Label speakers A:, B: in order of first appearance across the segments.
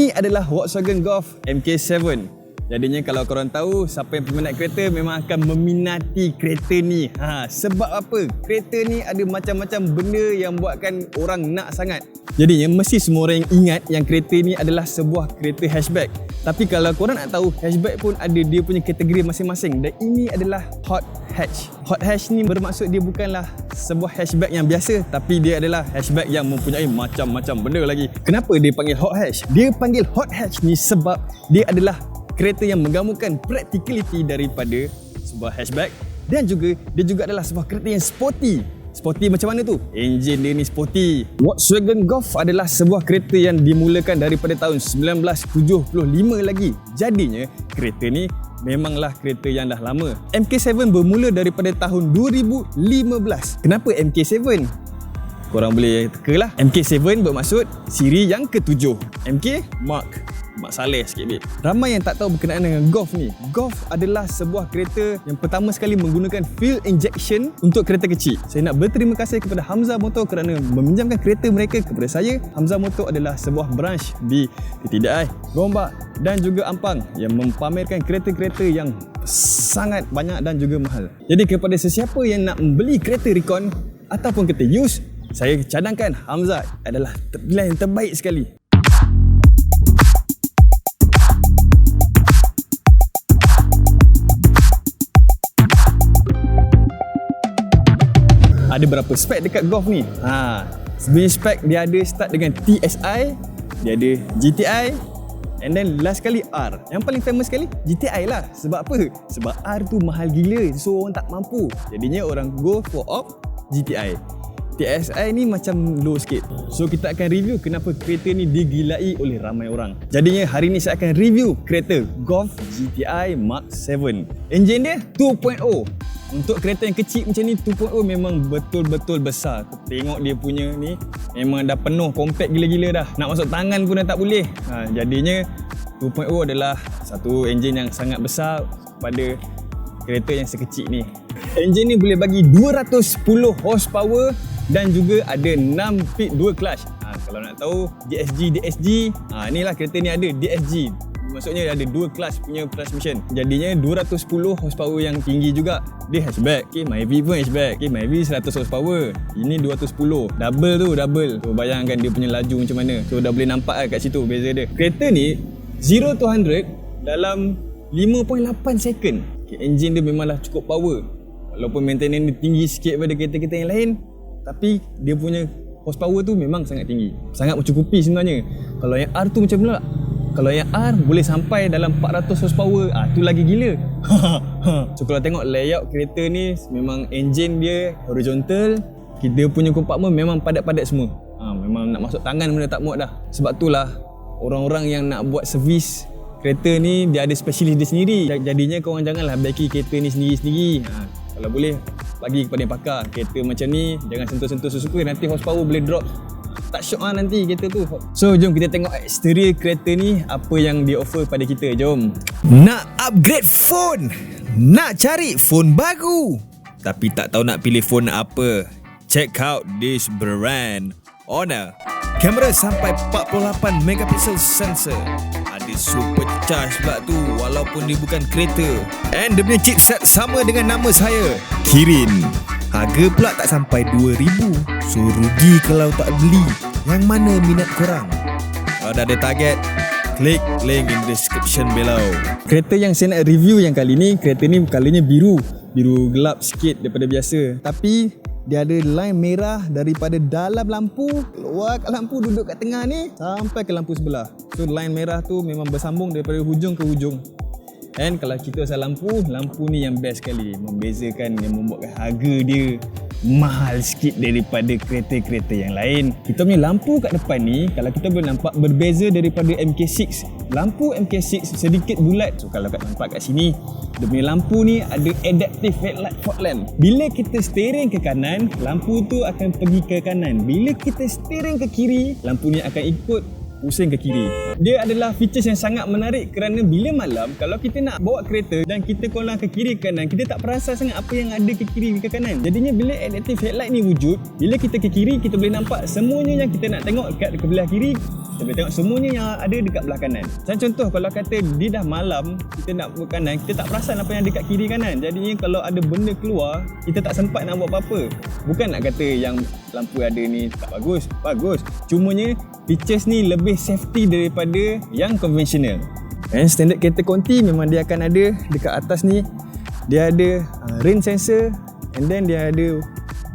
A: Ini adalah Volkswagen Golf MK7. Jadinya kalau korang tahu, siapa yang peminat kereta memang akan meminati kereta ni. Sebab apa? Kereta ni ada macam-macam benda yang buatkan orang nak sangat. Jadinya mesti semua orang yang ingat yang kereta ni adalah sebuah kereta hatchback. Tapi kalau korang nak tahu, hatchback pun ada dia punya kategori masing-masing. Dan ini adalah hot hatch. Hot hatch ni bermaksud dia bukanlah sebuah hatchback yang biasa, tapi dia adalah hatchback yang mempunyai macam-macam benda lagi. Kenapa dia panggil hot hatch? Dia panggil hot hatch ni sebab dia adalah kereta yang menggabungkan practicality daripada sebuah hatchback dan juga dia juga adalah sebuah kereta yang sporty. Sporty macam mana tu? Enjin dia ni sporty. Volkswagen Golf adalah sebuah kereta yang dimulakan daripada tahun 1975 lagi. Jadinya kereta ni memanglah kereta yang dah lama. MK7 bermula daripada tahun 2015. Kenapa MK7? Korang boleh teka lah. MK7 bermaksud siri yang ke-7. MK Mark Saleh sikit bit. Ramai yang tak tahu berkenaan dengan Golf ni. Golf adalah sebuah kereta yang pertama sekali menggunakan fuel injection untuk kereta kecil. Saya nak berterima kasih kepada Hamzah Motor kerana meminjamkan kereta mereka kepada saya. Hamzah Motor adalah sebuah branch di Tidai, Gombak dan juga Ampang yang mempamerkan kereta-kereta yang sangat banyak dan juga mahal. Jadi kepada sesiapa yang nak membeli kereta Recon ataupun kereta used, saya cadangkan Hamzah adalah pilihan yang terbaik sekali. Ada berapa spek dekat Golf ni? Sebenarnya spek dia ada start dengan TSI, dia ada GTI, and then last kali R. Yang paling famous sekali GTI lah. Sebab apa? Sebab R tu mahal gila, so orang tak mampu. Jadinya orang go for GTI. TSI ni macam low sikit. So kita akan review kenapa kereta ni digilai oleh ramai orang. Jadinya hari ni saya akan review kereta Golf GTI Mark 7. Enjin dia 2.0. Untuk kereta yang kecil macam ni 2.0 memang betul-betul besar. Tengok dia punya ni memang dah penuh, compact gila-gila dah. Nak masuk tangan pun dah tak boleh. Jadinya 2.0 adalah satu enjin yang sangat besar pada kereta yang sekecil ni. Enjin ni boleh bagi 210 horsepower dan juga ada 6 speed dual clutch. Kalau nak tahu DSG, inilah kereta ni ada DSG. Maksudnya ada dual clutch punya transmission. Jadinya 210 horsepower yang tinggi juga. Dia hatchback. Myvi pun hatchback. Myvi 100 horsepower. Ini 210. Double. So bayangkan dia punya laju macam mana. So dah boleh nampak kat situ beza dia. Kereta ni 0 to 100 dalam 5.8 second. Enjin dia memanglah cukup power. Walaupun maintenance dia tinggi sikit pada kereta-kereta yang lain, tapi dia punya horsepower tu memang sangat tinggi. Sangat mencukupi sebenarnya. Kalau yang R tu macam mana? Kalau yang R boleh sampai dalam 400 horsepower, tu lagi gila. So kalau tengok layout kereta ni, memang enjin dia horizontal. Dia punya compartment memang padat-padat semua. Memang nak masuk tangan benda tak muat dah. Sebab itulah orang-orang yang nak buat servis kereta ni, dia ada specialist dia sendiri. Jadinya korang janganlah baiki kereta ni sendiri-sendiri. Kalau boleh bagi kepada yang pakar. Kereta macam ni jangan sentuh-sentuh sesuka, nanti horsepower boleh drop. Tak syok nanti kereta tu. So jom kita tengok eksterior kereta ni, apa yang dia offer pada kita. Jom.
B: Nak upgrade phone? Nak cari phone baru tapi tak tahu nak pilih phone apa? Check out this brand, Honor. Kamera sampai 48 megapixel sensor. Ada supercharge pula tu walaupun dia bukan kereta. And dia punya chipset sama dengan nama saya, Kirin. Harga pula tak sampai 2,000. So rugi kalau tak beli. Yang mana minat korang? Kalau dah ada target, klik link in description below.
A: Kereta yang saya nak review yang kali ni, kereta ni colournya biru. Biru gelap sikit daripada biasa. Tapi dia ada line merah daripada dalam lampu, keluar kat lampu, duduk kat tengah ni sampai ke lampu sebelah. So line merah tu memang bersambung daripada hujung ke hujung. And kalau cerita pasal lampu ni yang best sekali. Membezakan, yang membuatkan harga dia mahal sikit daripada kereta-kereta yang lain. Kita punya lampu kat depan ni, kalau kita boleh nampak, berbeza daripada MK6. Lampu MK6 sedikit bulat. So kalau kat nampak kat sini, dia punya lampu ni ada adaptive headlight fog lamp. Bila kita steering ke kanan, lampu tu akan pergi ke kanan. Bila kita steering ke kiri, lampu ni akan ikut pusing ke kiri. Dia adalah features yang sangat menarik kerana bila malam kalau kita nak bawa kereta dan kita kolang ke kiri kanan, kita tak perasan sangat apa yang ada ke kiri ke kanan. Jadinya bila adaptive headlight ni wujud, bila kita ke kiri kita boleh nampak semuanya yang kita nak tengok dekat ke belah kiri, kita boleh tengok semuanya yang ada dekat belah kanan. Macam contoh kalau kata dia dah malam, kita nak buat kanan, kita tak perasan apa yang ada kat kiri kanan. Jadinya kalau ada benda keluar, kita tak sempat nak buat apa-apa. Bukan nak kata yang lampu ada ni tak bagus, bagus. Cumanya features ni lebih safety daripada yang konvensional. And standard kereta konti memang dia akan ada dekat atas ni, dia ada rain sensor and then dia ada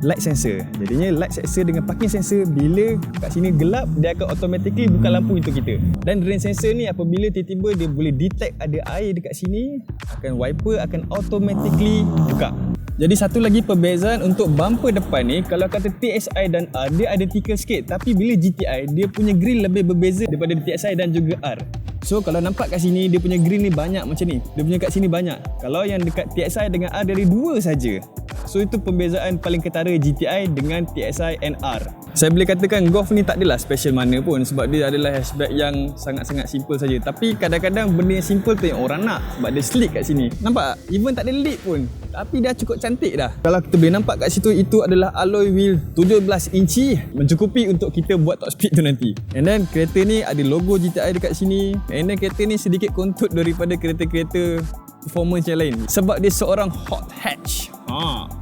A: light sensor. Jadinya light sensor dengan parking sensor, bila kat sini gelap dia akan automatically buka lampu untuk kita. Dan rain sensor ni apabila tiba-tiba dia boleh detect ada air dekat sini, akan wiper akan automatically buka. Jadi satu lagi perbezaan untuk bumper depan ni, kalau kata TSI dan R dia identical sikit, tapi bila GTI dia punya grill lebih berbeza daripada TSI dan juga R. So kalau nampak kat sini dia punya grill ni banyak macam ni, dia punya kat sini banyak. Kalau yang dekat TSI dengan R dari 2 saja. So itu perbezaan paling ketara GTI dengan TSI and R. Saya boleh katakan Golf ni tak adalah special mana pun sebab dia adalah hatchback yang sangat-sangat simple saja. Tapi kadang-kadang benda yang simple tu yang orang nak sebab dia sleek kat sini. Nampak? Even tak ada lid pun. Tapi dah cukup cantik dah. Kalau kita boleh nampak kat situ, itu adalah alloy wheel 17 inci, mencukupi untuk kita buat top speed tu nanti. And then kereta ni ada logo GTI dekat sini. And then kereta ni sedikit kontut daripada kereta-kereta performance yang lain sebab dia seorang hot hatch.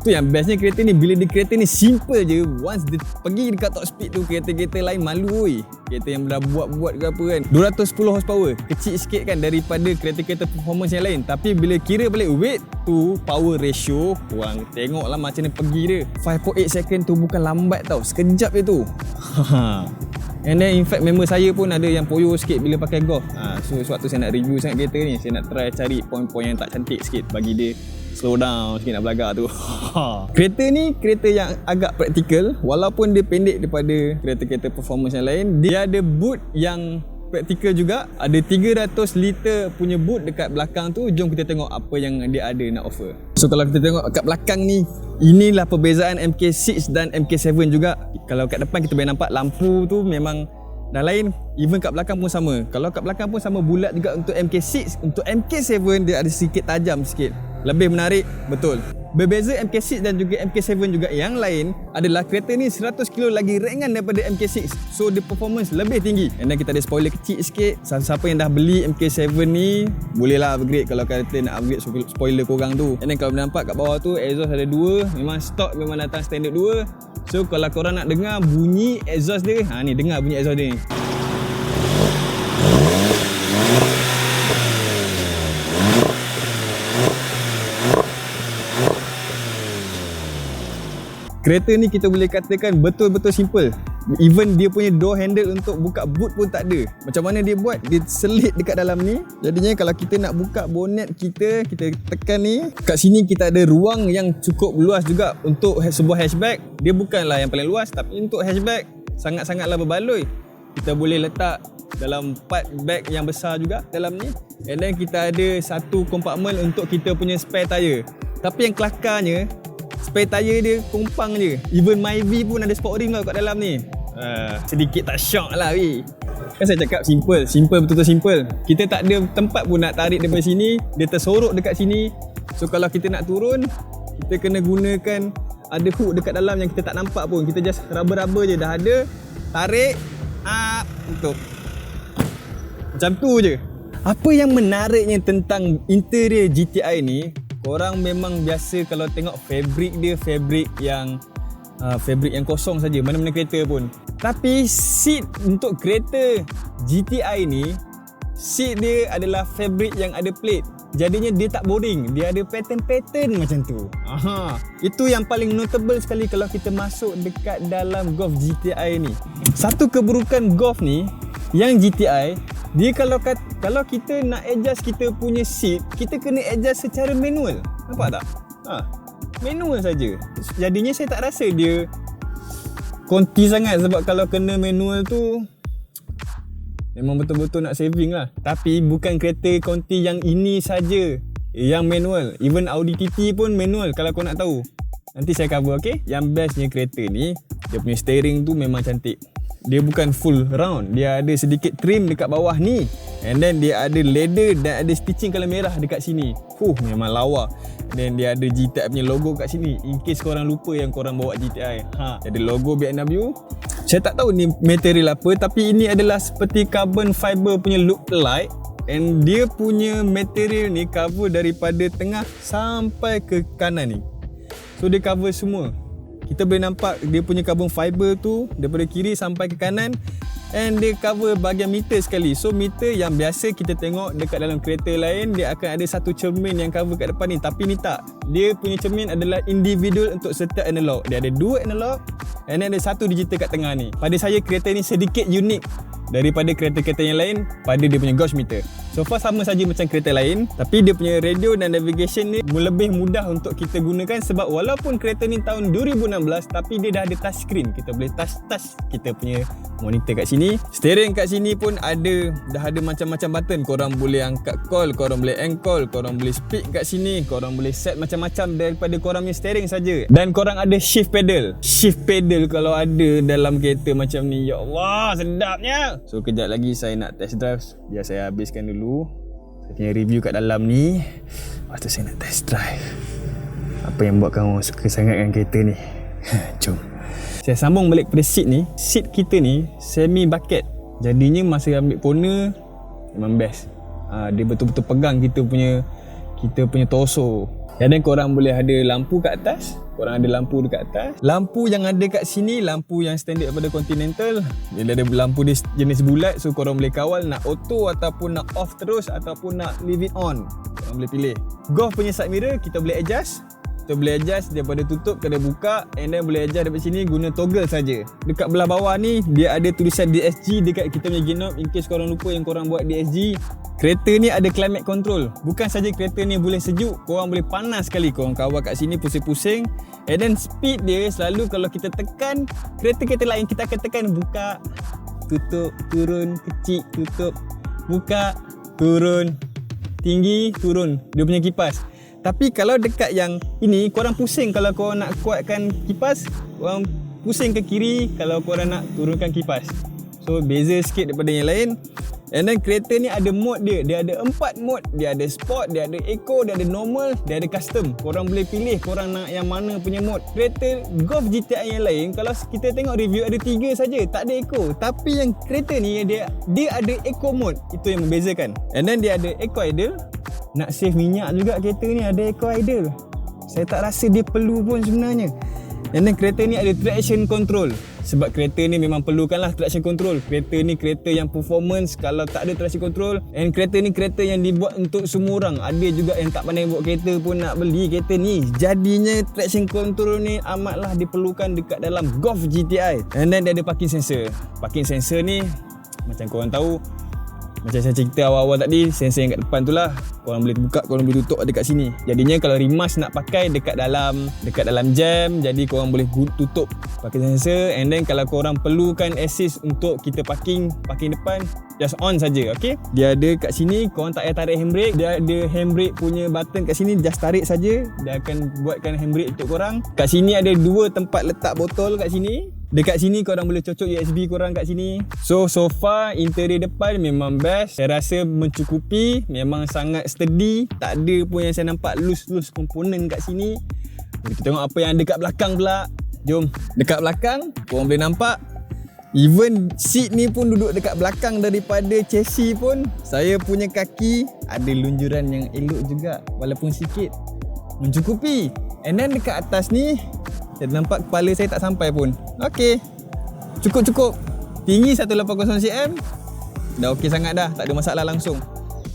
A: Tu yang bestnya kereta ni, bila dia kereta ni simple je, once dia pergi dekat top speed tu, kereta-kereta lain malu oi. Kereta yang dah buat-buat ke apa kan, 210 horsepower, kecil sikit kan daripada kereta-kereta performance yang lain. Tapi bila kira balik weight tu power ratio, korang tengoklah macam mana pergi dia. 5.8 second tu bukan lambat tau, sekejap je tu. And then in fact member saya pun ada yang poyo sikit bila pakai Golf. So suatu saya nak review sangat kereta ni, saya nak try cari poin-poin yang tak cantik sikit bagi dia slow down sikit nak belagak tu. Kereta ni kereta yang agak praktikal, walaupun dia pendek daripada kereta-kereta performance yang lain. Dia ada boot yang praktikal juga, ada 300 liter punya boot dekat belakang tu. Jom kita tengok apa yang dia ada nak offer. So kalau kita tengok kat belakang ni, inilah perbezaan MK6 dan MK7 juga. Kalau kat depan kita boleh nampak lampu tu memang dah lain, even kat belakang pun sama. Kalau kat belakang pun sama bulat juga untuk MK6. Untuk MK7 dia ada sikit tajam sikit, lebih menarik, betul. Berbeza MK6 dan juga MK7 juga yang lain adalah kereta ni 100 kilo lagi ringan daripada MK6. So the performance lebih tinggi. And then kita ada spoiler kecil sikit. Siapa yang dah beli MK7 ni bolehlah upgrade kalau kata nak upgrade spoiler korang tu. And then kalau nampak kat bawah tu exhaust ada 2. Memang stock, memang datang standard 2. So kalau korang nak dengar bunyi exhaust dia, ni dengar bunyi exhaust dia ni. Kereta ni kita boleh katakan betul-betul simple. Even dia punya door handle untuk buka boot pun tak ada. Macam mana dia buat? Dia selit dekat dalam ni. Jadinya kalau kita nak buka bonnet kita tekan ni. Kat sini kita ada ruang yang cukup luas juga untuk sebuah hatchback. Dia bukanlah yang paling luas, tapi untuk hatchback sangat-sangatlah berbaloi. Kita boleh letak dalam part bag yang besar juga dalam ni. And then kita ada satu kompartmen untuk kita punya spare tire. Tapi yang kelakarnya, spare tire dia kompang je. Even Myvi pun ada sport rim kat dalam ni. Sedikit tak shock lah weh. Kan saya cakap simple betul-betul simple. Kita tak ada tempat pun nak tarik daripada sini. Dia tersorok dekat sini. So kalau kita nak turun, kita kena gunakan, ada hook dekat dalam yang kita tak nampak pun. Kita just raba-raba je dah ada. Tarik, untuk macam tu je. Apa yang menariknya tentang interior GTI ni, korang memang biasa kalau tengok fabric dia, fabric yang kosong saja, mana-mana kereta pun. Tapi seat untuk kereta GTI ni, seat dia adalah fabric yang ada plate. Jadinya dia tak boring, dia ada pattern-pattern macam tu. Itu yang paling notable sekali kalau kita masuk dekat dalam Golf GTI ni. Satu keburukan Golf ni, yang GTI, dia kalau kita nak adjust kita punya seat, kita kena adjust secara manual. Nampak tak? Manual saja. Jadinya saya tak rasa dia konti sangat, sebab kalau kena manual tu memang betul-betul nak saving lah. Tapi bukan kereta konti yang ini saja yang manual. Even Audi TT pun manual kalau kau nak tahu. Nanti saya cover, okay? Yang bestnya kereta ni, dia punya steering tu memang cantik. dia bukan full round. Dia ada sedikit trim dekat bawah ni. And then dia ada leather dan ada stitching colour merah dekat sini. Memang lawa. Dan dia ada GTI punya logo kat sini. In case korang lupa yang korang bawa GTI. Ada logo BMW. Saya tak tahu ni material apa, tapi ini adalah seperti carbon fiber punya look alike. And dia punya material ni cover daripada tengah sampai ke kanan ni. So dia cover semua. Kita boleh nampak dia punya carbon fiber tu daripada kiri sampai ke kanan. And dia cover bahagian meter sekali. So meter yang biasa kita tengok dekat dalam kereta lain, dia akan ada satu cermin yang cover kat depan ni. Tapi ni tak. Dia punya cermin adalah individual untuk setiap analog. Dia ada 2 analog and then ada 1 digital kat tengah ni. Pada saya kereta ni sedikit unik daripada kereta-kereta yang lain pada dia punya gauge meter. So far sama saja macam kereta lain, tapi dia punya radio dan navigation ni lebih mudah untuk kita gunakan sebab walaupun kereta ni tahun 2016 tapi dia dah ada touch screen. Kita boleh touch kita punya monitor kat sini. Steering kat sini pun dah ada macam-macam button. Korang boleh angkat call, korang boleh end call, korang boleh speak kat sini, korang boleh set macam-macam daripada korang punya steering saja. Dan korang ada shift pedal. Shift pedal kalau ada dalam kereta macam ni, ya Allah, sedapnya. So kejap lagi saya nak test drive. Biar saya habiskan dulu saya punya review kat dalam ni. Lepas tu saya nak test drive. Apa yang buat kamu suka sangat dengan kereta ni? Jom. Saya sambung balik pada seat ni. Seat kita ni semi bucket. Jadinya masa ambil corner memang best. Dia betul-betul pegang kita punya torso. Dan korang boleh ada lampu kat atas. Korang ada lampu dekat atas. Lampu yang ada kat sini, lampu yang standard daripada Continental. Dia ada lampu dia jenis bulat. So korang boleh kawal nak auto ataupun nak off terus ataupun nak leave it on. Korang boleh pilih. Golf punya side mirror kita boleh adjust. Kita boleh adjust daripada tutup ke dia buka. And then boleh adjust daripada sini guna toggle saja. Dekat belah bawah ni dia ada tulisan DSG dekat kita punya gear knob. In case korang lupa yang korang buat DSG. Kereta ni ada climate control. Bukan saja kereta ni boleh sejuk, korang boleh panas sekali. Korang kawal kat sini pusing-pusing. And then speed dia selalu kalau kita tekan, kereta-kereta lain kita akan tekan buka, tutup, turun, kecil, tutup, buka, turun, tinggi, turun. Dia punya kipas. Tapi kalau dekat yang ini, korang pusing kalau korang nak kuatkan kipas, korang pusing ke kiri kalau korang nak turunkan kipas. So beza sikit daripada yang lain. And then kereta ni ada mode dia. Dia ada 4 mode. Dia ada sport, dia ada eco, dia ada normal, dia ada custom. Korang boleh pilih korang nak yang mana punya mode. Kereta Golf GTI yang lain, kalau kita tengok review ada 3 saja, tak ada eco. Tapi yang kereta ni dia ada eco mode. Itu yang membezakan. And then dia ada eco idle. Nak save minyak juga kereta ni ada eco idle. Saya tak rasa dia perlu pun sebenarnya. And then kereta ni ada traction control. Sebab kereta ni memang perlukanlah traction control. Kereta ni kereta yang performance kalau tak ada traction control. And kereta ni kereta yang dibuat untuk semua orang. Ada juga yang tak pandai buat kereta pun nak beli kereta ni. Jadinya traction control ni amatlah diperlukan dekat dalam Golf GTI. And then dia ada parking sensor. Parking sensor ni macam korang tahu, macam saya cerita awal-awal tadi, sensor yang kat depan tu lah. Korang boleh buka, korang boleh tutup dekat sini. Jadinya kalau rimas nak pakai dekat dalam jam, jadi korang boleh tutup pakai sensor. And then kalau korang perlukan assist untuk kita parking depan, just on saja, okay? Dia ada kat sini, korang tak payah tarik handbrake. Dia ada handbrake punya button kat sini, just tarik saja. Dia akan buatkan handbrake untuk korang. Kat sini ada 2 tempat letak botol kat sini. Dekat sini korang boleh cocok USB korang kat sini. So far interior depan memang best. Saya rasa mencukupi. Memang sangat steady. Tak ada pun yang saya nampak loose komponen kat sini. Kita tengok apa yang dekat belakang pula. Jom. Dekat belakang korang boleh nampak, even seat ni pun duduk dekat belakang daripada chassis pun. Saya punya kaki ada lunjuran yang elok juga, walaupun sikit. Mencukupi. And then dekat atas ni saya nampak kepala saya tak sampai pun. Okey. Cukup. Tinggi 180 cm. Dah okey sangat dah. Tak ada masalah langsung.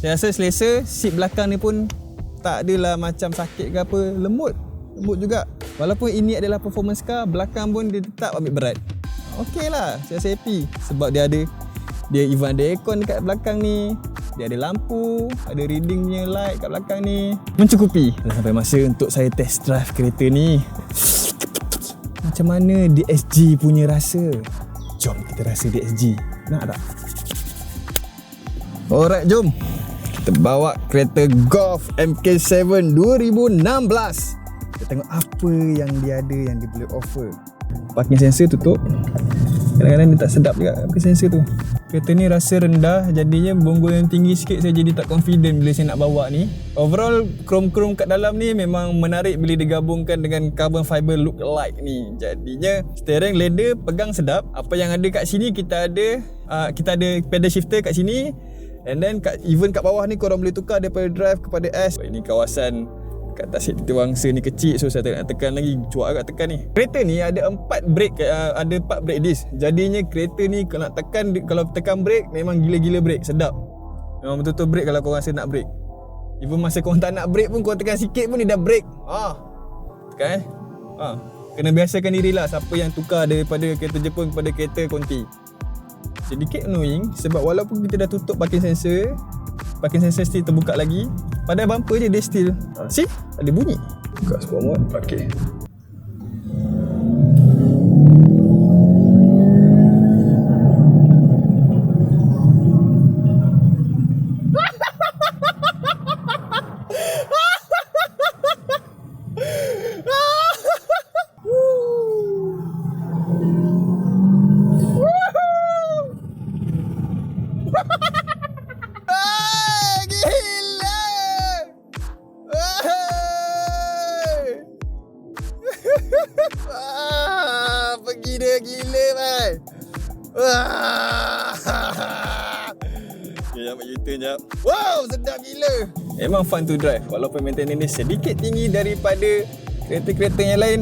A: Saya rasa selesa. Seat belakang ni pun tak adalah macam sakit ke apa. Lembut juga. Walaupun ini adalah performance car, belakang pun dia tetap ambil berat. Okey lah. Saya rasa happy. Sebab dia even ada aircon dekat belakang ni. Dia ada lampu, ada reading punya light kat belakang ni. Mencukupi. Dah sampai masa untuk saya test drive kereta ni. Macam mana DSG punya rasa? Jom kita rasa DSG. Nak tak? Alright, jom. Kita bawa kereta Golf MK7 2016. Kita tengok apa yang dia ada yang dia boleh offer. Parking sensor tutup. kadang-kadang dia tak sedap juga pakai sensor tu. Kereta ni rasa rendah, jadinya bonggol yang tinggi sikit saya jadi tak confident bila saya nak bawa ni. Overall chrome-chrome kat dalam ni memang menarik bila digabungkan dengan carbon fiber look alike ni. Jadinya steering leather pegang sedap. Apa yang ada kat sini kita ada pedal shifter kat sini. And then even kat bawah ni korang boleh tukar daripada drive kepada S. Ini kawasan kat atas titik wangsa ni kecil, so saya tak nak tekan lagi, cuak agak tekan ni. Kereta ni ada 4 brake, ada 4 brake disc. Jadinya kereta ni kalau nak tekan, kalau tekan brake memang gila-gila brake, sedap. Memang betul-betul brake kalau korang rasa nak brake. Even masa korang tak nak brake pun, korang tekan sikit pun dia dah brake. Tekan kena biasakan diri lah siapa yang tukar daripada kereta Jepun kepada kereta Conti. Sedikit annoying sebab walaupun kita dah tutup parking sensor still terbuka lagi. Pada bumper je dia still see? Ada bunyi. Buka sport mode. Okay. Pergi dia gila man. Okay, ambil U-turn jap. Wow, sedap gila. Memang fun to drive walaupun maintenance dia sedikit tinggi daripada kereta-kereta yang lain.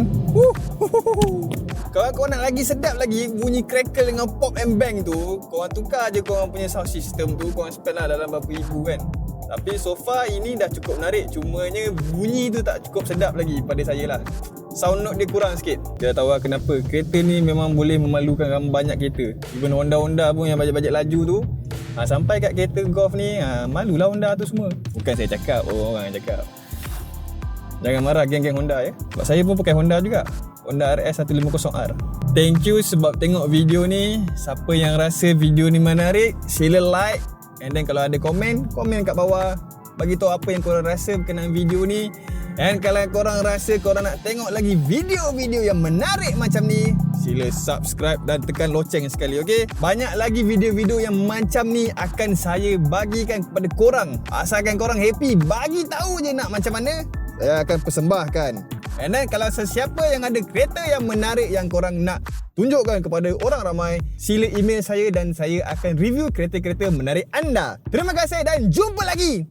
A: Kalau korang nak lagi sedap lagi bunyi crackle dengan pop and bang tu, korang tukar je korang punya sound system tu, korang spend lah dalam berapa ribu kan. Tapi so far ini dah cukup menarik, cumanya bunyi tu tak cukup sedap lagi pada saya lah. Sound note dia kurang sikit. Dia tahu lah kenapa. Kereta ni memang boleh memalukan banyak kereta. Even Honda pun yang bajet-bajet laju tu, sampai kat kereta Golf ni, malulah Honda tu semua. Bukan saya cakap, orang yang cakap. Jangan marah geng-geng Honda ya. Sebab saya pun pakai Honda juga, Honda RS 150R. Thank you sebab tengok video ni. Siapa yang rasa video ni menarik, sila like. And then kalau ada komen kat bawah, bagi tahu apa yang korang rasa berkenaan video ni. And kalau korang rasa korang nak tengok lagi video-video yang menarik macam ni, sila subscribe dan tekan loceng sekali, okey? Banyak lagi video-video yang macam ni akan saya bagikan kepada korang. Asalkan korang happy, bagi tahu je nak macam mana, saya akan persembahkan. And then kalau sesiapa yang ada kereta yang menarik yang korang nak tunjukkan kepada orang ramai, sila email saya dan saya akan review kereta-kereta menarik anda. Terima kasih dan jumpa lagi.